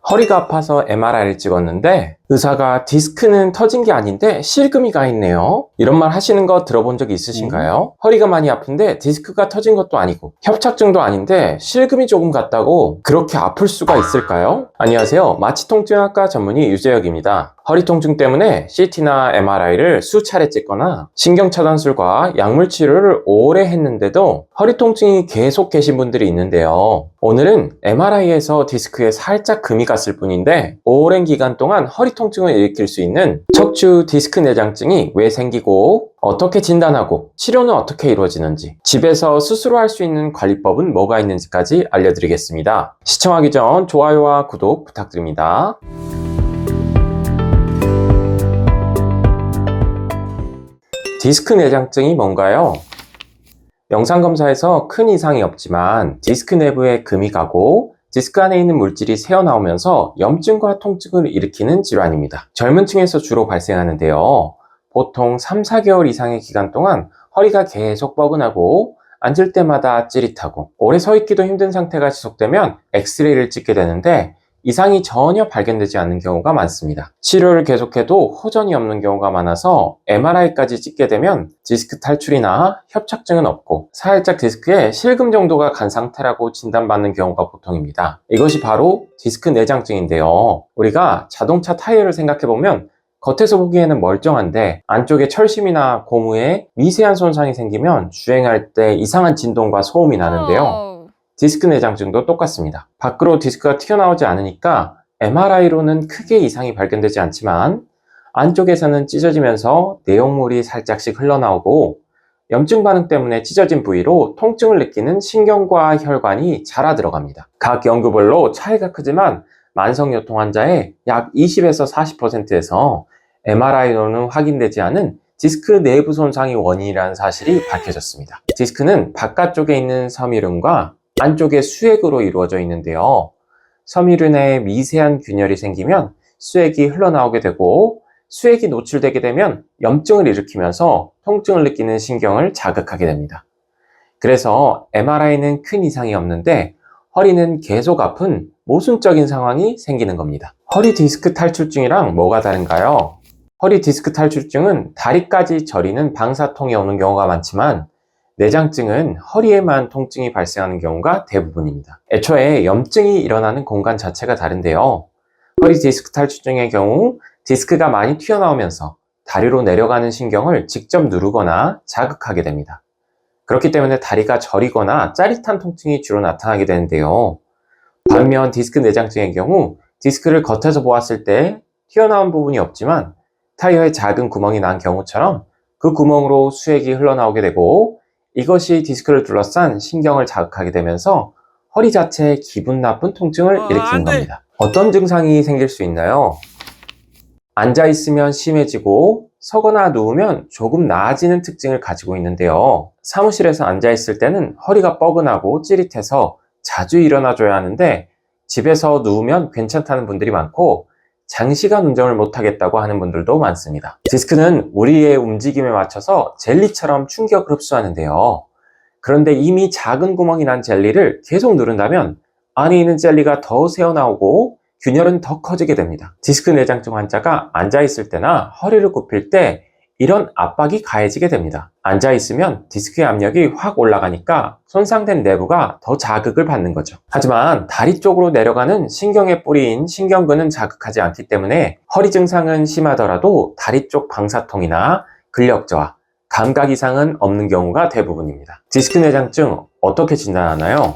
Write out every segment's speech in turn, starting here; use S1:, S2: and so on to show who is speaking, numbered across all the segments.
S1: 허리가 아파서 MRI를 찍었는데 의사가 디스크는 터진 게 아닌데 실금이 가 있네요. 이런 말 하시는 거 들어본 적 있으신가요? 허리가 많이 아픈데 디스크가 터진 것도 아니고 협착증도 아닌데 실금이 조금 갔다고 그렇게 아플 수가 있을까요? 안녕하세요. 마취통증학과 전문의 유재혁입니다. 허리 통증 때문에 CT나 MRI를 수차례 찍거나 신경차단술과 약물 치료를 오래 했는데도 허리 통증이 계속 계신 분들이 있는데요. 오늘은 MRI에서 디스크에 살짝 금이 갔을 뿐인데 오랜 기간 동안 허리 통증을 일으킬 수 있는 척추 디스크 내장증이 왜 생기고 어떻게 진단하고 치료는 어떻게 이루어지는지 집에서 스스로 할 수 있는 관리법은 뭐가 있는지까지 알려드리겠습니다. 시청하기 전 좋아요와 구독 부탁드립니다. 디스크 내장증이 뭔가요? 영상검사에서 큰 이상이 없지만 디스크 내부에 금이 가고 디스크 안에 있는 물질이 새어나오면서 염증과 통증을 일으키는 질환입니다. 젊은 층에서 주로 발생하는데요. 보통 3, 4개월 이상의 기간 동안 허리가 계속 뻐근하고 앉을 때마다 찌릿하고 오래 서 있기도 힘든 상태가 지속되면 엑스레이를 찍게 되는데 이상이 전혀 발견되지 않는 경우가 많습니다. 치료를 계속해도 호전이 없는 경우가 많아서 MRI까지 찍게 되면 디스크 탈출이나 협착증은 없고 살짝 디스크에 실금 정도가 간 상태라고 진단받는 경우가 보통입니다. 이것이 바로 디스크 내장증인데요. 우리가 자동차 타이어를 생각해보면 겉에서 보기에는 멀쩡한데 안쪽에 철심이나 고무에 미세한 손상이 생기면 주행할 때 이상한 진동과 소음이 나는데요. 디스크 내장증도 똑같습니다. 밖으로 디스크가 튀어나오지 않으니까 MRI로는 크게 이상이 발견되지 않지만 안쪽에서는 찢어지면서 내용물이 살짝씩 흘러나오고 염증 반응 때문에 찢어진 부위로 통증을 느끼는 신경과 혈관이 자라 들어갑니다. 각 연구별로 차이가 크지만 만성요통 환자의 약 20에서 40%에서 MRI로는 확인되지 않은 디스크 내부 손상이 원인이라는 사실이 밝혀졌습니다. 디스크는 바깥쪽에 있는 섬유륜과 안쪽에 수액으로 이루어져 있는데요. 섬유륜에 미세한 균열이 생기면 수액이 흘러나오게 되고 수액이 노출되게 되면 염증을 일으키면서 통증을 느끼는 신경을 자극하게 됩니다. 그래서 MRI는 큰 이상이 없는데 허리는 계속 아픈 모순적인 상황이 생기는 겁니다. 허리 디스크 탈출증이랑 뭐가 다른가요? 허리 디스크 탈출증은 다리까지 저리는 방사통이 오는 경우가 많지만 내장증은 허리에만 통증이 발생하는 경우가 대부분입니다. 애초에 염증이 일어나는 공간 자체가 다른데요. 허리 디스크 탈출증의 경우 디스크가 많이 튀어나오면서 다리로 내려가는 신경을 직접 누르거나 자극하게 됩니다. 그렇기 때문에 다리가 저리거나 짜릿한 통증이 주로 나타나게 되는데요. 반면 디스크 내장증의 경우 디스크를 겉에서 보았을 때 튀어나온 부분이 없지만 타이어에 작은 구멍이 난 경우처럼 그 구멍으로 수액이 흘러나오게 되고 이것이 디스크를 둘러싼 신경을 자극하게 되면서 허리 자체에 기분 나쁜 통증을 일으키는 겁니다. 어떤 증상이 생길 수 있나요? 앉아있으면 심해지고 서거나 누우면 조금 나아지는 특징을 가지고 있는데요. 사무실에서 앉아있을 때는 허리가 뻐근하고 찌릿해서 자주 일어나줘야 하는데 집에서 누우면 괜찮다는 분들이 많고 장시간 운전을 못하겠다고 하는 분들도 많습니다. 디스크는 우리의 움직임에 맞춰서 젤리처럼 충격을 흡수하는데요. 그런데 이미 작은 구멍이 난 젤리를 계속 누른다면 안에 있는 젤리가 더 새어나오고 균열은 더 커지게 됩니다. 디스크 내장증 환자가 앉아있을 때나 허리를 굽힐 때 이런 압박이 가해지게 됩니다. 앉아있으면 디스크의 압력이 확 올라가니까 손상된 내부가 더 자극을 받는 거죠. 하지만 다리 쪽으로 내려가는 신경의 뿌리인 신경근은 자극하지 않기 때문에 허리 증상은 심하더라도 다리 쪽 방사통이나 근력 저하, 감각 이상은 없는 경우가 대부분입니다. 디스크 내장증 어떻게 진단하나요?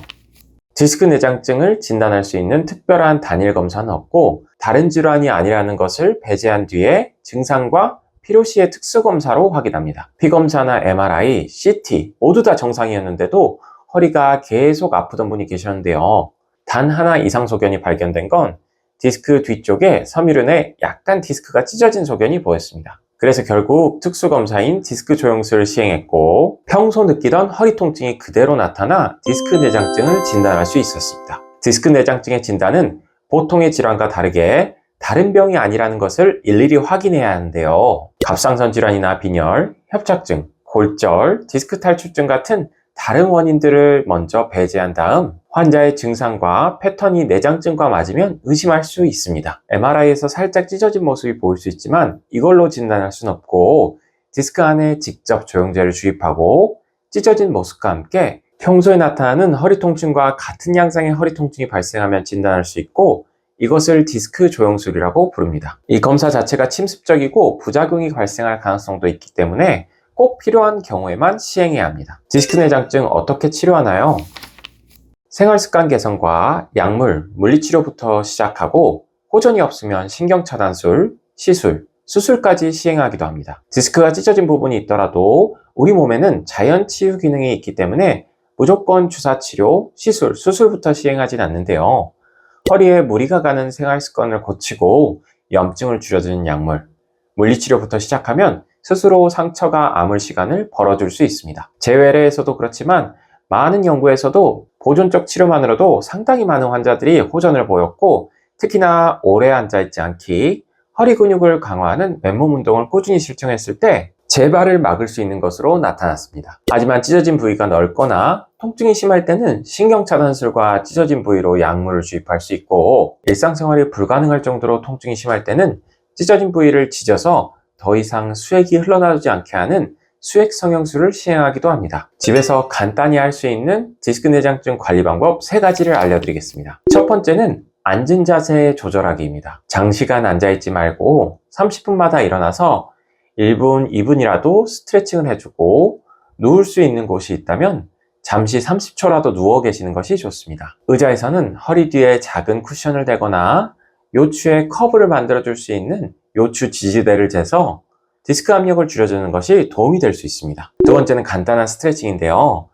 S1: 디스크 내장증을 진단할 수 있는 특별한 단일 검사는 없고 다른 질환이 아니라는 것을 배제한 뒤에 증상과 필요시의 특수검사로 확인합니다. 피검사나 MRI, CT 모두 다 정상이었는데도 허리가 계속 아프던 분이 계셨는데요. 단 하나 이상 소견이 발견된 건 디스크 뒤쪽에 섬유륜에 약간 디스크가 찢어진 소견이 보였습니다. 그래서 결국 특수검사인 디스크 조영술을 시행했고 평소 느끼던 허리 통증이 그대로 나타나 디스크 내장증을 진단할 수 있었습니다. 디스크 내장증의 진단은 보통의 질환과 다르게 다른 병이 아니라는 것을 일일이 확인해야 하는데요. 갑상선 질환이나 빈혈, 협착증, 골절, 디스크 탈출증 같은 다른 원인들을 먼저 배제한 다음 환자의 증상과 패턴이 내장증과 맞으면 의심할 수 있습니다. MRI에서 살짝 찢어진 모습이 보일 수 있지만 이걸로 진단할 수는 없고 디스크 안에 직접 조영제를 주입하고 찢어진 모습과 함께 평소에 나타나는 허리 통증과 같은 양상의 허리 통증이 발생하면 진단할 수 있고 이것을 디스크 조영술이라고 부릅니다. 이 검사 자체가 침습적이고 부작용이 발생할 가능성도 있기 때문에 꼭 필요한 경우에만 시행해야 합니다. 디스크 내장증 어떻게 치료하나요? 생활습관 개선과 약물, 물리치료부터 시작하고 호전이 없으면 신경차단술, 시술, 수술까지 시행하기도 합니다. 디스크가 찢어진 부분이 있더라도 우리 몸에는 자연 치유 기능이 있기 때문에 무조건 주사치료, 시술, 수술부터 시행하진 않는데요. 허리에 무리가 가는 생활습관을 고치고 염증을 줄여주는 약물, 물리치료부터 시작하면 스스로 상처가 아물 시간을 벌어줄 수 있습니다. 제외례에서도 그렇지만 많은 연구에서도 보존적 치료만으로도 상당히 많은 환자들이 호전을 보였고 특히나 오래 앉아있지 않기, 허리 근육을 강화하는 맨몸 운동을 꾸준히 실천했을 때 재발을 막을 수 있는 것으로 나타났습니다. 하지만 찢어진 부위가 넓거나 통증이 심할 때는 신경차단술과 찢어진 부위로 약물을 주입할 수 있고 일상생활이 불가능할 정도로 통증이 심할 때는 찢어진 부위를 찢어서 더 이상 수액이 흘러나오지 않게 하는 수액 성형술을 시행하기도 합니다. 집에서 간단히 할 수 있는 디스크 내장증 관리 방법 3가지를 알려드리겠습니다. 첫 번째는 앉은 자세 조절하기입니다. 장시간 앉아있지 말고 30분마다 일어나서 1분, 2분이라도 스트레칭을 해주고 누울 수 있는 곳이 있다면 잠시 30초라도 누워 계시는 것이 좋습니다. 의자에서는 허리 뒤에 작은 쿠션을 대거나 요추에 커브를 만들어줄 수 있는 요추 지지대를 재서 디스크 압력을 줄여주는 것이 도움이 될 수 있습니다. 두 번째는 간단한 스트레칭인데요.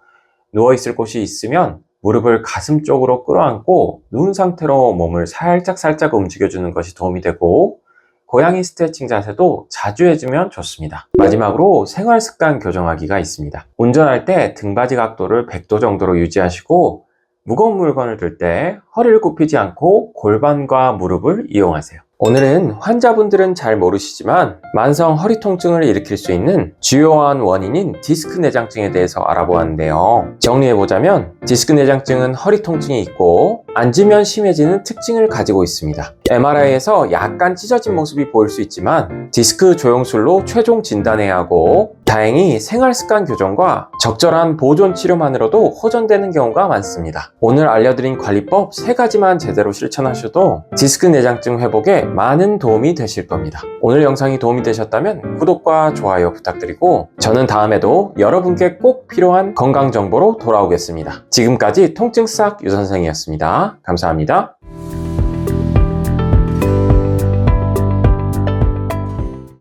S1: 누워있을 곳이 있으면 무릎을 가슴 쪽으로 끌어안고 누운 상태로 몸을 살짝 움직여주는 것이 도움이 되고 고양이 스트레칭 자세도 자주 해주면 좋습니다. 마지막으로 생활습관 교정하기가 있습니다. 운전할 때 등받이 각도를 100도 정도로 유지하시고 무거운 물건을 들 때 허리를 굽히지 않고 골반과 무릎을 이용하세요. 오늘은 환자분들은 잘 모르시지만 만성 허리 통증을 일으킬 수 있는 주요한 원인인 디스크 내장증에 대해서 알아보았는데요. 정리해보자면 디스크 내장증은 허리 통증이 있고 앉으면 심해지는 특징을 가지고 있습니다. MRI에서 약간 찢어진 모습이 보일 수 있지만 디스크 조영술로 최종 진단해야 하고 다행히 생활습관 교정과 적절한 보존 치료만으로도 호전되는 경우가 많습니다. 오늘 알려드린 관리법 3가지만 제대로 실천하셔도 디스크 내장증 회복에 많은 도움이 되실 겁니다. 오늘 영상이 도움이 되셨다면 구독과 좋아요 부탁드리고 저는 다음에도 여러분께 꼭 필요한 건강 정보로 돌아오겠습니다. 지금까지 통증 싹 유선생이었습니다. 감사합니다.